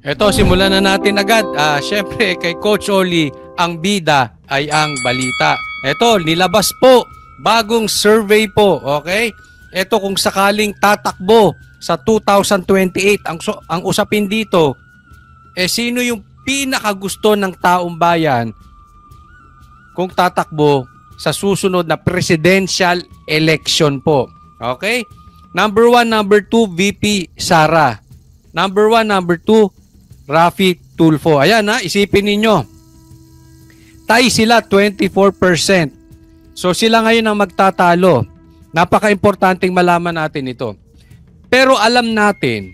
Eto, simulan na natin agad. Syempre, kay Coach Oli, ang bida ay ang balita. Eto, nilabas po, bagong survey po, okay? Eto, kung sakaling tatakbo sa 2028, ang usapin dito, sino yung pinakagusto ng taong bayan kung tatakbo sa susunod na presidential election po. Okay? Number 1, number 2, VP Sara. Number 1, number 2, Raffy Tulfo. Ayan ha, isipin ninyo. Tay sila 24%. So sila ngayon ang magtatalo. Napaka-importanting malaman natin ito. Pero alam natin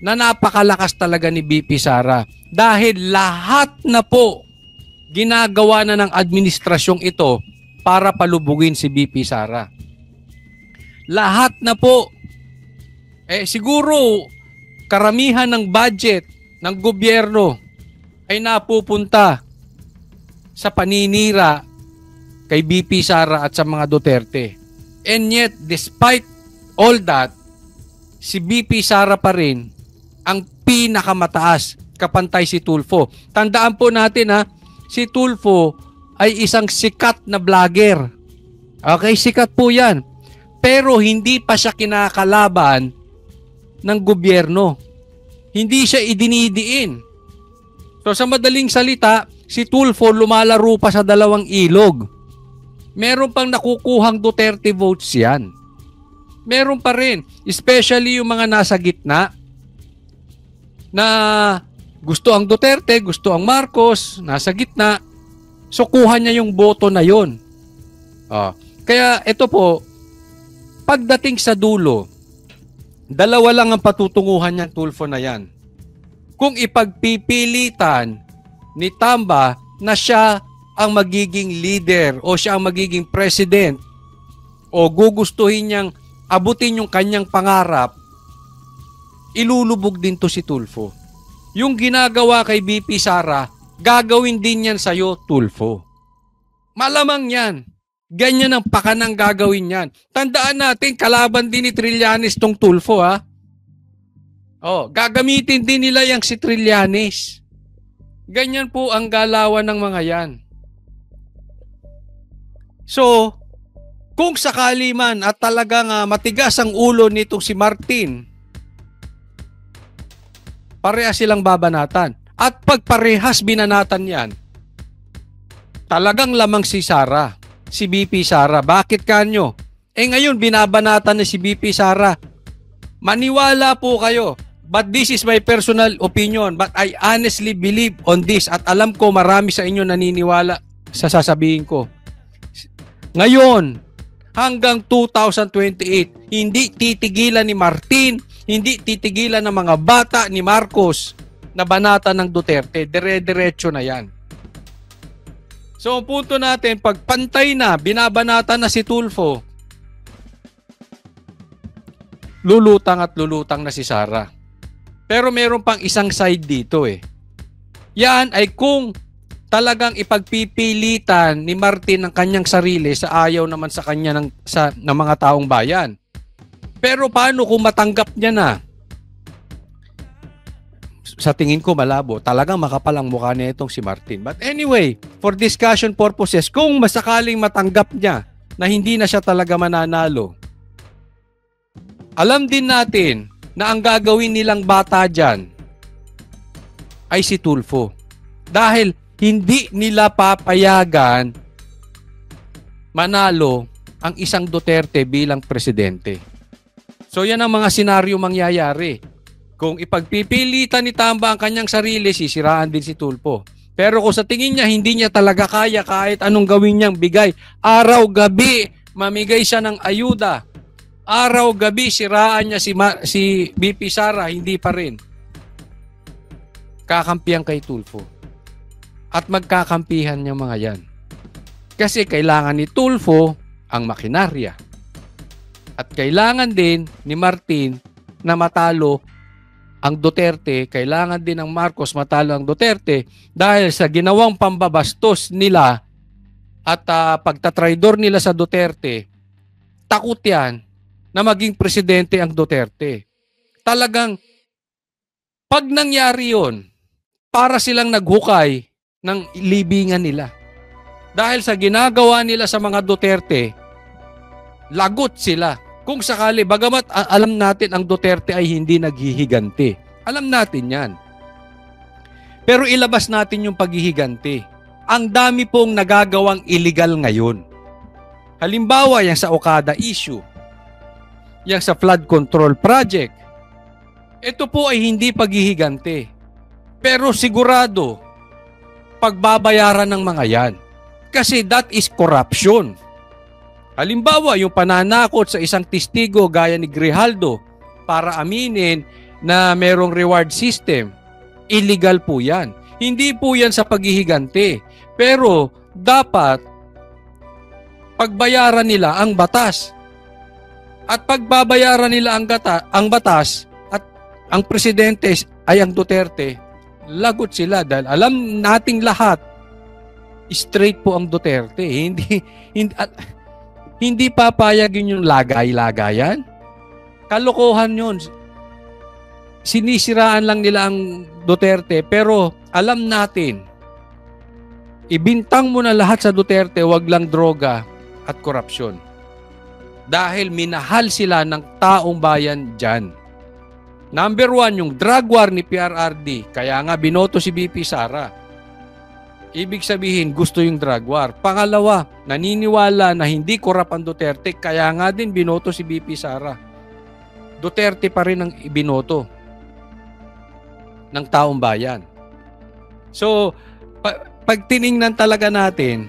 na napakalakas talaga ni VP Sara dahil lahat na po ginagawa na ng administrasyong ito para palubugin si VP Sara. Lahat na po. Siguro karamihan ng budget ng gobyerno ay napupunta sa paninira kay VP Sara at sa mga Duterte. And yet, despite all that, si VP Sara pa rin ang pinakamataas, kapantay si Tulfo. Tandaan po natin si Tulfo ay isang sikat na vlogger. Okay, sikat po yan. Pero hindi pa siya kinakalaban ng gobyerno. Hindi siya idinidiin. So sa madaling salita, si Tulfo lumalaro pa sa dalawang ilog. Meron pang nakukuhang Duterte votes yan. Meron pa rin. Especially yung mga nasa gitna na gusto ang Duterte, gusto ang Marcos, nasa gitna. So kuha niya yung boto na yon. Kaya ito po, pagdating sa dulo, dalawa lang ang patutunguhan niyang Tulfo na yan. Kung ipagpipilitan ni Tamba na siya ang magiging leader o siya ang magiging president o gugustuhin niyang abutin yung kanyang pangarap, ilulubog din to si Tulfo. Yung ginagawa kay VP Sara, gagawin din yan sa'yo, Tulfo. Malamang yan. Ganyan ang pakanang gagawin yan. Tandaan natin, kalaban din ni Trillanes tong Tulfo gagamitin din nila yung si Trillanes. Ganyan po ang galawan ng mga yan. So, kung sakali man at talagang matigas ang ulo nitong si Martin, parehas silang babanatan. At pag parehas binanatan yan, talagang lamang si Sara. Si VP Sara. Bakit kanyo? Ngayon, binabanatan na si VP Sara. Maniwala po kayo. But this is my personal opinion. But I honestly believe on this. At alam ko marami sa inyo naniniwala sa sasabihin ko. Ngayon, hanggang 2028, hindi titigilan ni Martin, hindi titigilan ng mga bata ni Marcos na banata ng Duterte. Dire-diretso na yan. So, ang punto natin, pag pantay na, binabanata na si Tulfo, lulutang at lulutang na si Sara. Pero meron pang isang side dito Yan ay kung talagang ipagpipilitan ni Martin ang kanyang sarili sa ayaw naman sa kanya ng mga taong bayan. Pero paano kung matanggap niya na? Sa tingin ko malabo, talagang makapalang mukha na itong si Martin. But anyway, for discussion purposes, kung masakaling matanggap niya na hindi na siya talaga mananalo, alam din natin na ang gagawin nilang bata dyan ay si Tulfo. Dahil hindi nila papayagan manalo ang isang Duterte bilang presidente. So yan ang mga senaryo mangyayari. Kung ipagpipilitan ni Tamba ang kanyang sarili, sisiraan din si Tulfo. Pero kung sa tingin niya, hindi niya talaga kaya kahit anong gawin niyang bigay. Araw-gabi, mamigay siya ng ayuda. Araw-gabi, siraan niya si VP Sara, hindi pa rin. Kakampihan kay Tulfo. At magkakampihan niya mga yan. Kasi kailangan ni Tulfo ang makinarya. At kailangan din ni Martin na matalo ang Duterte, kailangan din ng Marcos matalo ang Duterte dahil sa ginawang pambabastos nila at pagtatraidor nila sa Duterte, takot yan na maging presidente ang Duterte. Talagang Pag nangyari yun, para silang naghukay ng libingan nila. Dahil sa ginagawa nila sa mga Duterte, lagot sila. Kung sakali, bagamat alam natin ang Duterte ay hindi naghihiganti. Alam natin yan. Pero ilabas natin yung paghihiganti. Ang dami pong nagagawang illegal ngayon. Halimbawa, yung sa Okada issue, yung sa flood control project, ito po ay hindi paghihiganti. Pero sigurado, pagbabayaran ng mga yan. Kasi that is corruption. Halimbawa, yung pananakot sa isang testigo gaya ni Grijaldo para aminin na merong reward system, illegal po yan. Hindi po yan sa paghihiganti. Pero dapat pagbayaran nila ang batas. At pagbabayaran nila ang batas at ang presidente ay ang Duterte, lagot sila dahil alam nating lahat, straight po ang Duterte. Hindi papayag yun yung lagay-lagayan. Kalokohan yun. Sinisiraan lang nila ang Duterte pero alam natin, ibintang mo na lahat sa Duterte, wag lang droga at korupsyon. Dahil minahal sila ng taong bayan dyan. Number 1, yung drug war ni PRRD. Kaya nga binoto si BP Sara. Ibig sabihin, gusto yung drug war. Pangalawa, naniniwala na hindi korap ang Duterte. Kaya nga din binoto si BP Sara. Duterte pa rin ang ibinoto ng taong bayan. So, pag tiningnan talaga natin,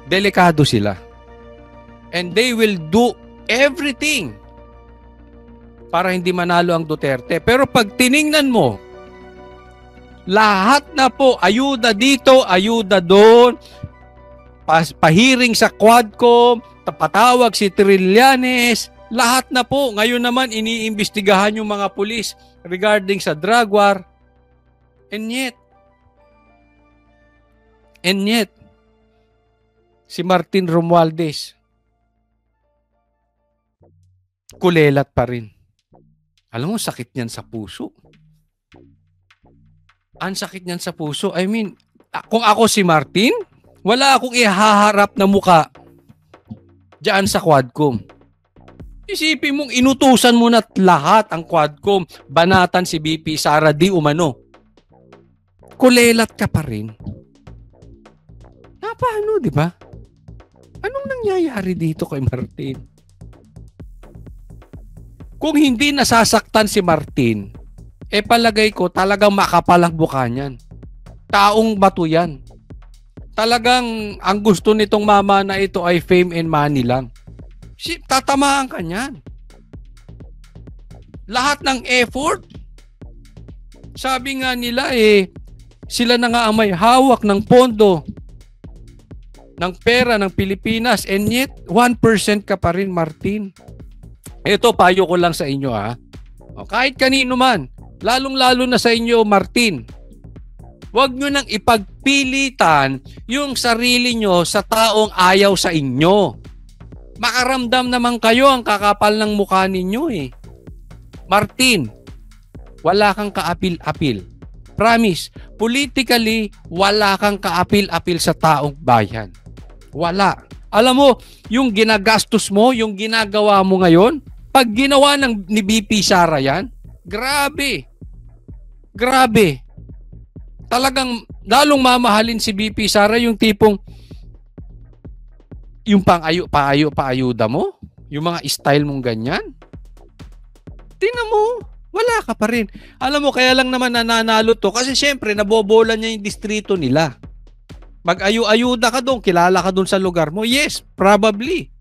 delikado sila. And they will do everything para hindi manalo ang Duterte. Pero pag tiningnan mo, lahat na po, ayuda dito, ayuda doon, pahiring sa Quadcom, patawag si Trillanes, lahat na po. Ngayon naman, iniimbestigahan yung mga pulis regarding sa drug war. And yet, si Martin Romualdez, kulelat pa rin. Alam mo, sakit niyan sa puso. Ang sakit niyan sa puso. I mean, kung ako si Martin, wala akong ihaharap na muka diyan sa Quadcom. Isipin mong inutusan mo na lahat ang Quadcom, banatan si BP Sara di umano. Kulelat ka pa rin. Paano, di ba? Anong nangyayari dito kay Martin? Kung hindi nasasaktan si Martin, palagay ko talagang makapal ang mukha niyan. Taong bato yan. Talagang ang gusto nitong mama na ito ay fame and money lang. Tatamaan ka niyan. Lahat ng effort. Sabi nga nila sila na nga ang may hawak ng pondo ng pera ng Pilipinas, and yet 1% ka pa rin, Martin. Ito, payo ko lang sa inyo kahit kanino man, lalong-lalo na sa inyo, Martin, huwag nyo nang ipagpilitan yung sarili nyo sa taong ayaw sa inyo. Makaramdam naman kayo ang kakapal ng mukha ninyo Martin, wala kang kaapil-apil. Promise, politically, wala kang kaapil-apil sa taong bayan. Wala. Alam mo, yung ginagastos mo, yung ginagawa mo ngayon, pag ginawa ni BP Sara yan, grabe. Grabe. Talagang lalong mamahalin si BP Sara yung tipong yung paayuda mo, yung mga style mong ganyan. Tingnan mo, wala ka pa rin. Alam mo, kaya lang naman nananalo to kasi syempre nabobola niya yung distrito nila. Mag-ayuda ka doon, kilala ka doon sa lugar mo. Yes, probably.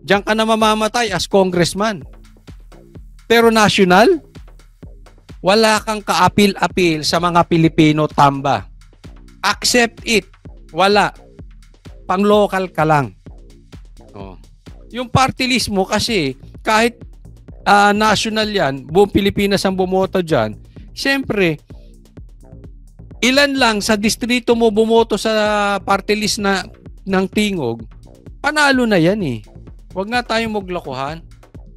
Diyan ka na mamamatay as congressman. Pero national, wala kang kaapil-apil sa mga Pilipino tamba. Accept it. Wala. Pang-local ka lang. Yung party list mo kasi kahit national yan, buong Pilipinas ang bumoto dyan, siyempre, ilan lang sa distrito mo bumoto sa party list ng Tingog, panalo na yan Huwag nga tayong maglokohan.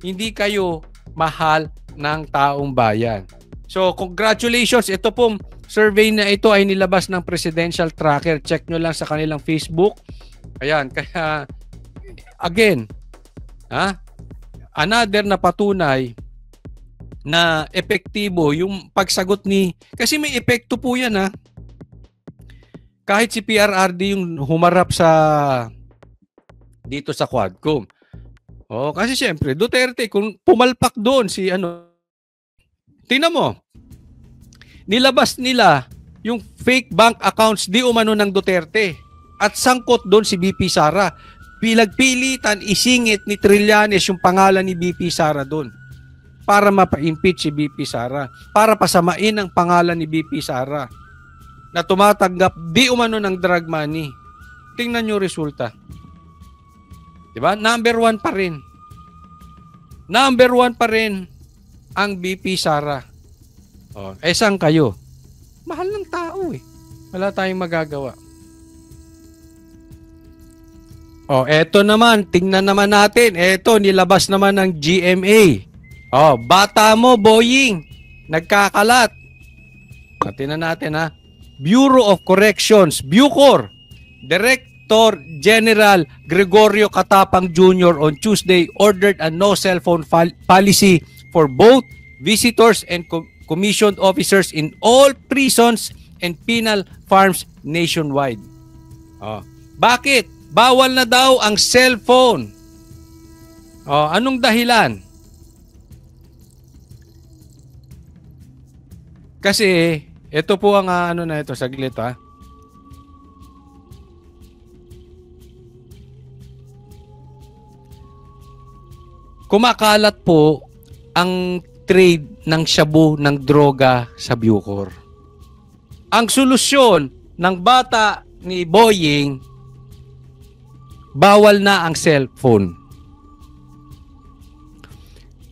Hindi kayo mahal ng taong bayan. So, congratulations. Ito pong survey na ito ay nilabas ng Presidential Tracker. Check nyo lang sa kanilang Facebook. Ayan, kaya again, another na patunay na epektibo yung pagsagot ni, kasi may epekto po yan kahit si PRRD yung humarap dito sa Quadcom. Kasi syempre Duterte, kung pumalpak doon si tingnan mo, nilabas nila yung fake bank accounts di umano ng Duterte at sangkot doon si BP Sara. Pilagpilitan isingit ni Trillanes yung pangalan ni BP Sara doon para mapa-impeach si BP Sara, para pasamain ang pangalan ni BP Sara na tumatanggap di umano ng drug money. Tingnan nyo resulta. Diba? Number 1 pa rin. Number 1 pa rin ang BP Sara. Saan kayo? Mahal ng tao eh. Wala tayong magagawa. Eto naman, tingnan naman natin. Eto, nilabas naman ng GMA. Bata mo, Boying. Nagkakalat. Tingnan natin Bureau of Corrections, Bucor. Director General Gregorio Katapang Jr. on Tuesday ordered a no cell phone policy for both visitors and commissioned officers in all prisons and penal farms nationwide. Bakit? Bawal na daw ang cellphone. Anong dahilan? Kasi, ito po ang ito, saglit Kumakalat po ang trade ng shabu ng droga sa Bucor. Ang solusyon ng bata ni Boying, bawal na ang cellphone.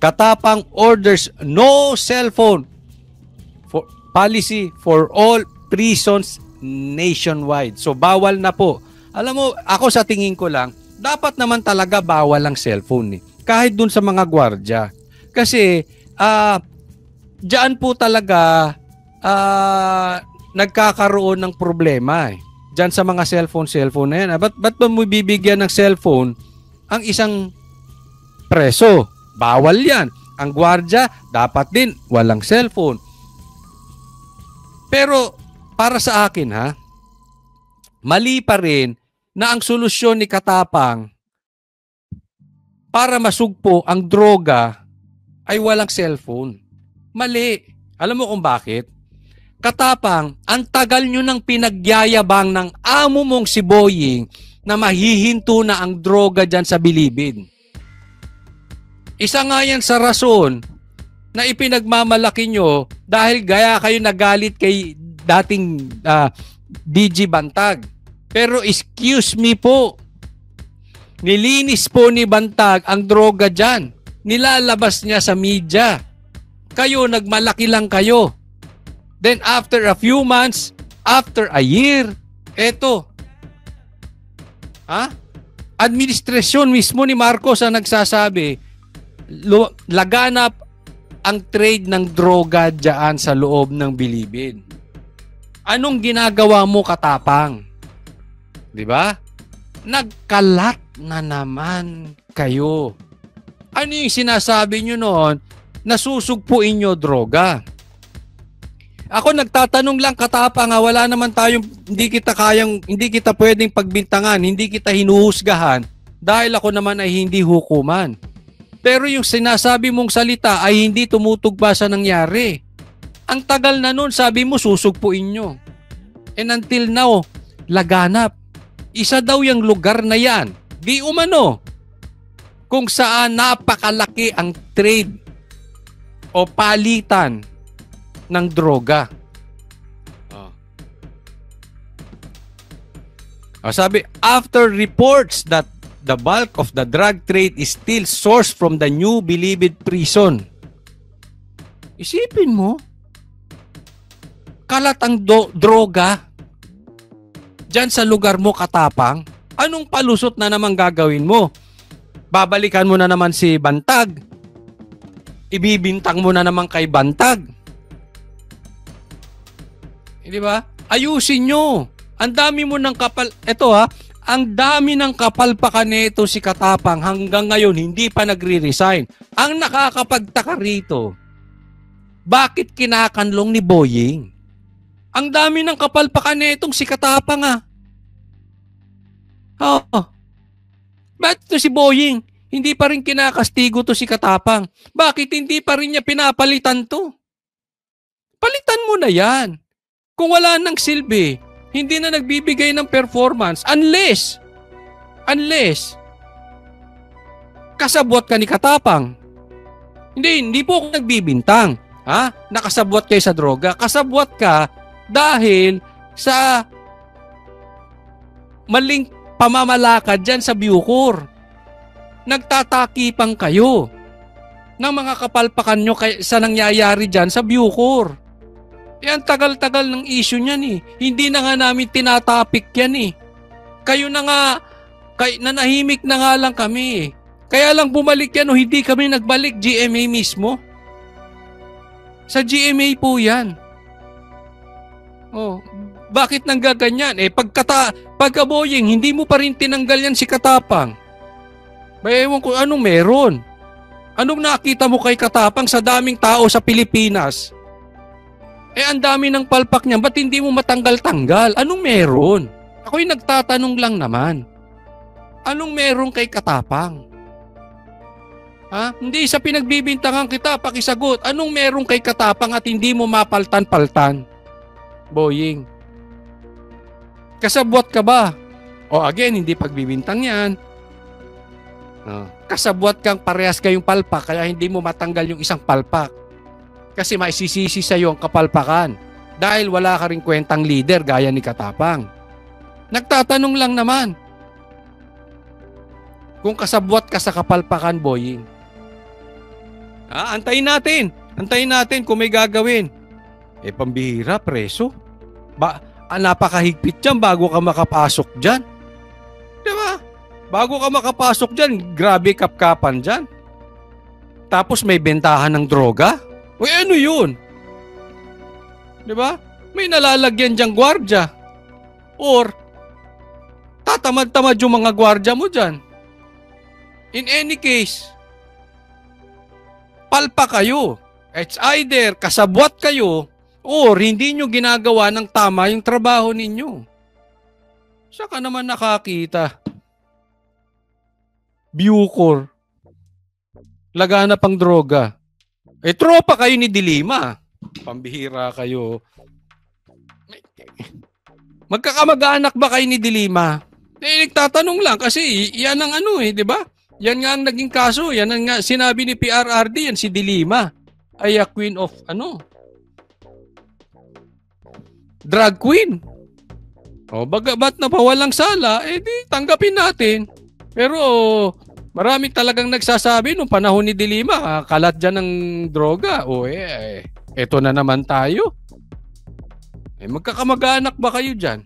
Katapang orders no cellphone policy for all prisons nationwide. So bawal na po. Alam mo, ako sa tingin ko lang, dapat naman talaga bawal ang cellphone kahit dun sa mga gwardya. Kasi diyan po talaga nagkakaroon ng problema diyan sa mga cellphone na yan. Ba't mo bibigyan ng cellphone ang isang preso? Bawal yan. Ang gwardya, dapat din walang cellphone. Pero para sa akin mali pa rin na ang solusyon ni Katapang para masugpo ang droga ay walang cellphone. Mali. Alam mo kung bakit? Katapang, ang tagal nyo nang pinagyayabang ng amo mong si Boying na mahihinto na ang droga dyan sa Bilibid. Isa nga yan sa rason na ipinagmamalaki nyo dahil gaya kayo nagalit kay dating DG Bantag. Pero excuse me po, nilinis po ni Bantag ang droga dyan. Nilalabas niya sa media. Kayo, nagmalaki lang kayo. Then after a few months, after a year, eto. Administrasyon mismo ni Marcos ang nagsasabi, laganap ang trade ng droga dyan sa loob ng Bilibid. Anong ginagawa mo, Katapang? Di ba? Nagkalat na naman kayo. Ano yung sinasabi nyo noon? Nasusugpuin nyo droga. Ako nagtatanong lang, Katapang, wala naman tayong, hindi kita pwedeng pagbintangan, hindi kita hinuhusgahan dahil ako naman ay hindi hukuman. Pero yung sinasabi mong salita ay hindi tumutugma sa nangyari. Ang tagal na nun, sabi mo, susugpuin nyo. And until now, laganap. Isa daw yung lugar na yan. Di umano. Kung saan napakalaki ang trade o palitan ng droga. Sabi, after reports that the bulk of the drug trade is still sourced from the New Bilibid prison. Isipin mo, kalat ang droga dyan sa lugar mo, Katapang. Anong palusot na naman gagawin mo? Babalikan mo na naman si Bantag. Ibibintang mo na naman kay Bantag. Di ba? Ayusin nyo. Ang dami mo ng kapal... Ito ha, ang dami ng kapalpakan nito si Katapang hanggang ngayon hindi pa nagre-resign. Ang nakakapagtaka rito, bakit kinakanlong ni Boying? Ang dami ng kapalpakan nitong si Katapang ha. Oh. Bakit ito si Boying? Hindi pa rin kinakastigo to si Katapang. Bakit hindi pa rin niya pinapalitan to? Palitan mo na yan. Kung wala nang silbi, hindi na nagbibigay ng performance unless kasabwat ka ni Katapang. Hindi po ako nagbibintang. Ha? Nakasabwat kayo sa droga. Kasabwat ka dahil sa maling pamamalakad dyan sa Bucor. Nagtatakipang kayo ng mga kapalpakan nyo sa nangyayari dyan sa Bucor. Ang tagal-tagal ng issue niyan eh. Hindi na nga namin tinatapik yan eh. Kayo na nga, nanahimik na nga lang kami eh. Kaya lang bumalik yan o hindi kami nagbalik, GMA mismo. Sa GMA po yan. Oh, bakit nang gaganyan? Pagka Boying, hindi mo pa rin tinanggal yan si Katapang. May ewan ko anong meron. Anong nakita mo kay Katapang sa daming tao sa Pilipinas? Ang dami ng palpak niya, ba't hindi mo matanggal-tanggal? Anong meron? Ako'y nagtatanong lang naman. Anong meron kay Katapang? Ha? Hindi sa pinagbibintangan kita, pakisagot. Anong meron kay Katapang at hindi mo mapaltan-paltan? Boying. Kasabwat ka ba? O again, hindi pagbibintang yan. Kasabwat kang parehas kayong palpak kaya hindi mo matanggal yung isang palpak. Kasi maisisisi sa iyo ang kapalpakan dahil wala ka ring kwentang leader gaya ni Katapang. Nagtatanong lang naman kung kasabwat ka sa kapalpakan, Boying. Antayin natin kung may gagawin. Pambihira, preso. Napakahigpit dyan bago ka makapasok dyan. Diba? Bago ka makapasok dyan, grabe kapkapan dyan. Tapos may bentahan ng droga. Ano yun? Diba? May nalalagyan dyang gwardya. Or, tatamad-tamad yung mga gwardya mo dyan. In any case, palpa kayo. It's either kasabwat kayo or hindi nyo ginagawa ng tama yung trabaho ninyo. Saka naman nakakita. Bucor. Laganap ang droga. Tropa kayo ni Dilima. Pambihira kayo. Magkakamag-anak ba kayo ni Dilima? Nagtatanong lang kasi yan ang di ba? Yan nga ang naging kaso. Yan ang nga sinabi ni PRRD, yan si Dilima. Ay a queen of drag queen. Ba't napawalang sala? Di tanggapin natin. Pero marami talagang nagsasabi nung panahon ni Dilima, kalat dyan ng droga. Eto na naman tayo. Magkakamag-anak ba kayo dyan?